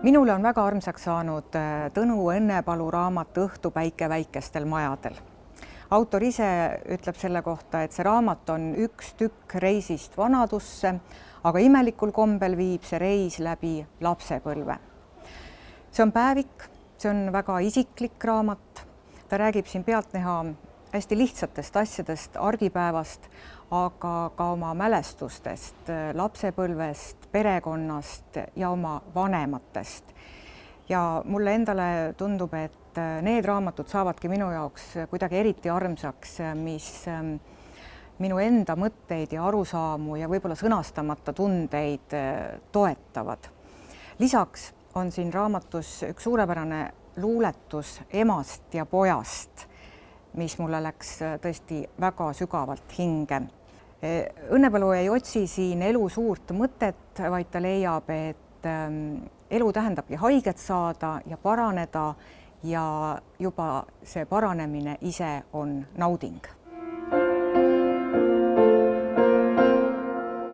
Minule on väga armsaks saanud Tõnu Õnnepalu raamat Õhtupäike väikestel majadel. Autor ise ütleb selle kohta, et see raamat on üks tükk reisist vanadusse, aga imelikul kombel viib see reis läbi lapsepõlve. See on päevik, see on väga isiklik raamat. Ta räägib siin pealtnäha hästi lihtsatest asjadest, argipäevast, aga ka oma mälestustest, lapsepõlvest, perekonnast ja oma vanematest. Ja mulle endale tundub, et need raamatud saavadki minu jaoks kuidagi eriti armsaks, mis minu enda mõtteid ja arusaamu ja võib-olla sõnastamata tundeid toetavad. Lisaks on siin raamatus üks suurepärane luuletus emast ja pojast, mis mulle läks tõesti väga sügavalt hinge. Õnnepalu ei otsi siin elu suurt mõtet, vaid ta leiab, et elu tähendabki haiget saada ja paraneda ja juba see paranemine ise on nauding.